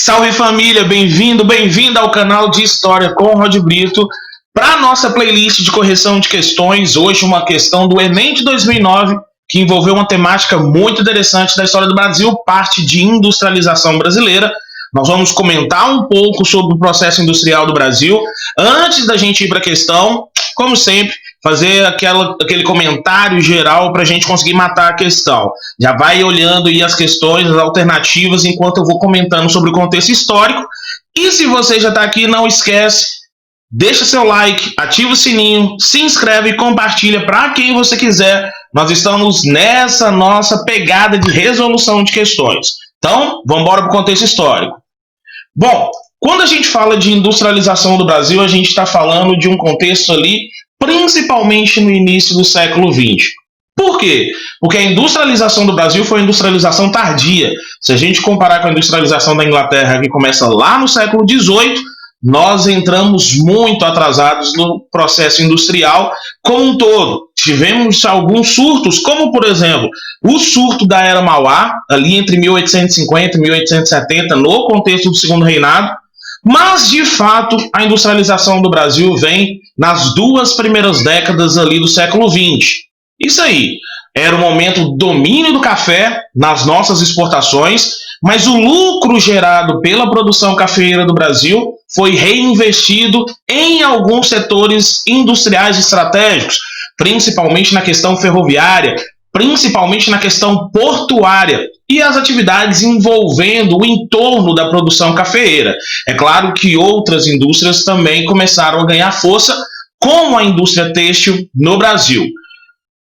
Salve família, bem-vindo ao canal de História com Rod Brito. Para a nossa playlist de correção de questões, hoje uma questão do Enem de 2009, que envolveu uma temática muito interessante da história do Brasil, parte de industrialização brasileira. Nós vamos comentar um pouco sobre o processo industrial do Brasil. Antes da gente ir para a questão, como sempre, fazer aquele comentário geral para a gente conseguir matar a questão. Já vai olhando aí as questões, as alternativas, enquanto eu vou comentando sobre o contexto histórico. E se você já está aqui, não esquece, deixa seu like, ativa o sininho, se inscreve e compartilha para quem você quiser. Nós estamos nessa nossa pegada de resolução de questões. Então, vamos embora para o contexto histórico. Bom, quando a gente fala de industrialização do Brasil, a gente está falando de um contexto ali, principalmente no início do século XX. Por quê? Porque a industrialização do Brasil foi uma industrialização tardia. Se a gente comparar com a industrialização da Inglaterra, que começa lá no século XVIII, nós entramos muito atrasados no processo industrial como um todo. Tivemos alguns surtos, como, por exemplo, o surto da Era Mauá, ali entre 1850 e 1870, no contexto do Segundo Reinado. Mas, de fato, a industrialização do Brasil vem nas duas primeiras décadas ali do século XX. Isso aí, era o momento do domínio do café nas nossas exportações, mas o lucro gerado pela produção cafeeira do Brasil foi reinvestido em alguns setores industriais estratégicos, principalmente na questão ferroviária, principalmente na questão portuária e as atividades envolvendo o entorno da produção cafeeira. É claro que outras indústrias também começaram a ganhar força, como a indústria têxtil no Brasil.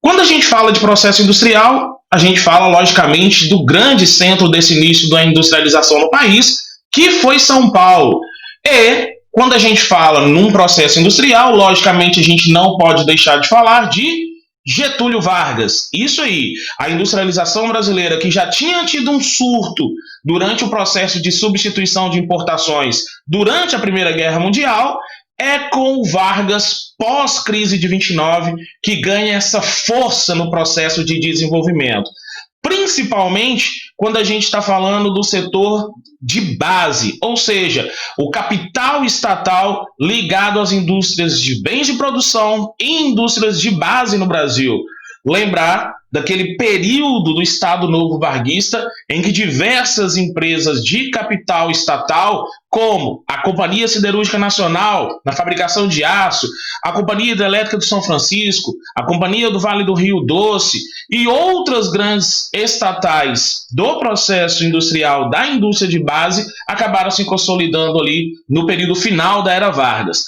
Quando a gente fala de processo industrial, a gente fala, logicamente, do grande centro desse início da industrialização no país, que foi São Paulo. E quando a gente fala num processo industrial, logicamente a gente não pode deixar de falar de Getúlio Vargas. Isso aí, a industrialização brasileira, que já tinha tido um surto durante o processo de substituição de importações durante a Primeira Guerra Mundial, é com o Vargas, pós-crise de 29, que ganha essa força no processo de desenvolvimento. Principalmente quando a gente está falando do setor de base, ou seja, o capital estatal ligado às indústrias de bens de produção e indústrias de base no Brasil. Lembrar daquele período do Estado Novo Varguista em que diversas empresas de capital estatal, como a Companhia Siderúrgica Nacional, na fabricação de aço, a Companhia Hidrelétrica do São Francisco, a Companhia do Vale do Rio Doce e outras grandes estatais do processo industrial da indústria de base acabaram se consolidando ali no período final da Era Vargas.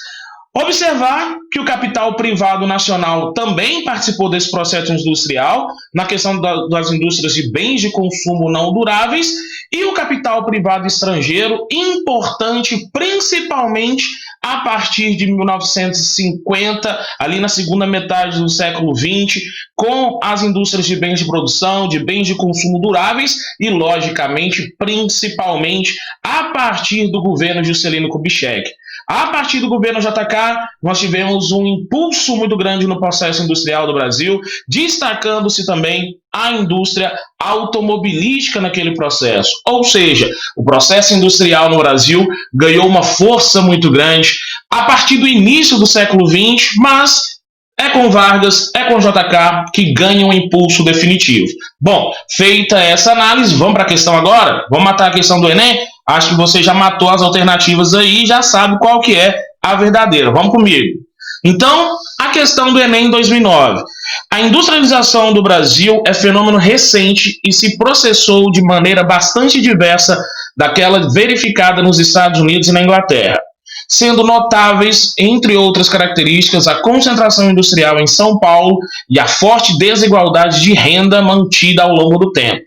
Observar que o capital privado nacional também participou desse processo industrial, na questão das indústrias de bens de consumo não duráveis, e o capital privado estrangeiro, importante principalmente a partir de 1950, ali na segunda metade do século XX, com as indústrias de bens de produção, de bens de consumo duráveis e, logicamente, principalmente a partir do governo Juscelino Kubitschek. A partir do governo JK, nós tivemos um impulso muito grande no processo industrial do Brasil, destacando-se também a indústria automobilística naquele processo. Ou seja, o processo industrial no Brasil ganhou uma força muito grande a partir do início do século XX, mas é com Vargas, é com JK que ganha um impulso definitivo. Bom, feita essa análise, vamos para a questão agora? Vamos matar a questão do Enem? Acho que você já matou as alternativas aí e já sabe qual que é a verdadeira. Vamos comigo. Então, a questão do Enem 2009. A industrialização do Brasil é fenômeno recente e se processou de maneira bastante diversa daquela verificada nos Estados Unidos e na Inglaterra, sendo notáveis, entre outras características, a concentração industrial em São Paulo e a forte desigualdade de renda mantida ao longo do tempo.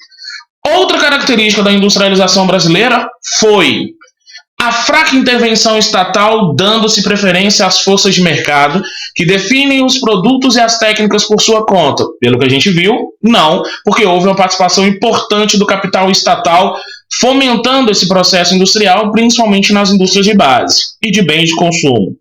Outra característica da industrialização brasileira foi a fraca intervenção estatal, dando-se preferência às forças de mercado, que definem os produtos e as técnicas por sua conta. Pelo que a gente viu, não, porque houve uma participação importante do capital estatal, fomentando esse processo industrial, principalmente nas indústrias de base e de bens de consumo.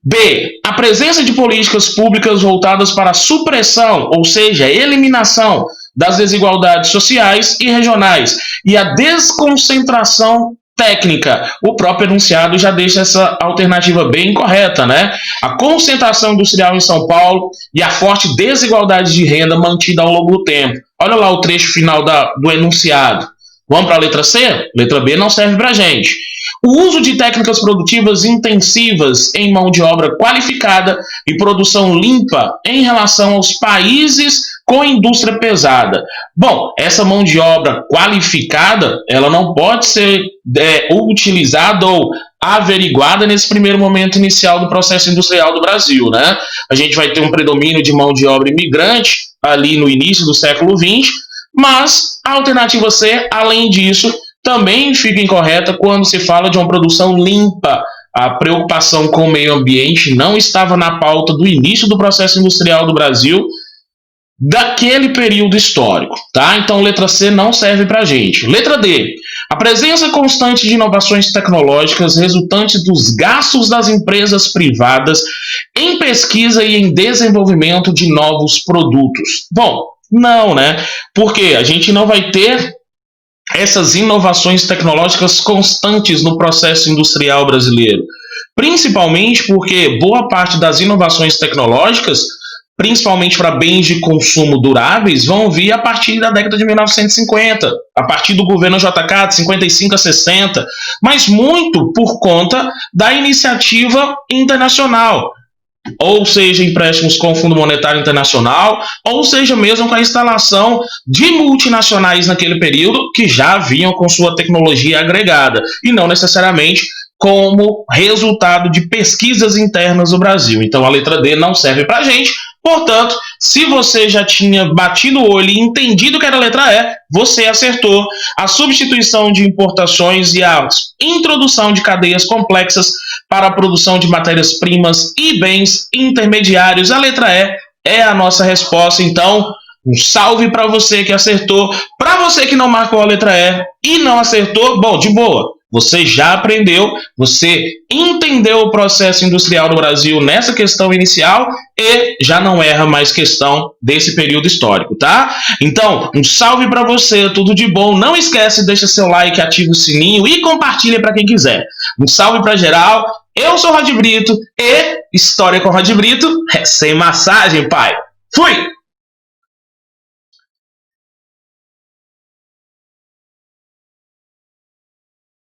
B. A presença de políticas públicas voltadas para a supressão, ou seja, a eliminação das desigualdades sociais e regionais e a desconcentração técnica. O próprio enunciado já deixa essa alternativa bem correta, né? A concentração industrial em São Paulo e a forte desigualdade de renda mantida ao longo do tempo. Olha lá o trecho final do enunciado. Vamos para a letra C? Letra B não serve para a gente. O uso de técnicas produtivas intensivas em mão de obra qualificada e produção limpa em relação aos países com indústria pesada. Bom, essa mão de obra qualificada, ela não pode ser utilizada ou averiguada nesse primeiro momento inicial do processo industrial do Brasil, né? A gente vai ter um predomínio de mão de obra imigrante ali no início do século XX, mas a alternativa C, além disso, também fica incorreta quando se fala de uma produção limpa. A preocupação com o meio ambiente não estava na pauta do início do processo industrial do Brasil, daquele período histórico, tá? Então, letra C não serve para a gente. Letra D. A presença constante de inovações tecnológicas resultantes dos gastos das empresas privadas em pesquisa e em desenvolvimento de novos produtos. Bom, não, né? Porque a gente não vai ter essas inovações tecnológicas constantes no processo industrial brasileiro. Principalmente porque boa parte das inovações tecnológicas, principalmente para bens de consumo duráveis, vão vir a partir da década de 1950, a partir do governo JK, de 55 a 60, mas muito por conta da iniciativa internacional, ou seja, empréstimos com o Fundo Monetário Internacional, ou seja, mesmo com a instalação de multinacionais naquele período que já vinham com sua tecnologia agregada, e não necessariamente como resultado de pesquisas internas do Brasil. Então a letra D não serve para a gente. Portanto, se você já tinha batido o olho e entendido que era a letra E, você acertou. A substituição de importações e a introdução de cadeias complexas para a produção de matérias-primas e bens intermediários. A letra E é a nossa resposta. Então, um salve para você que acertou. Para você que não marcou a letra E e não acertou, bom, de boa. Você já aprendeu, você entendeu o processo industrial do Brasil nessa questão inicial e já não erra mais questão desse período histórico, tá? Então, um salve para você, tudo de bom. Não esquece, deixa seu like, ativa o sininho e compartilha para quem quiser. Um salve para geral. Eu sou o Rod Brito e História com Rod Brito é sem massagem, pai. Fui!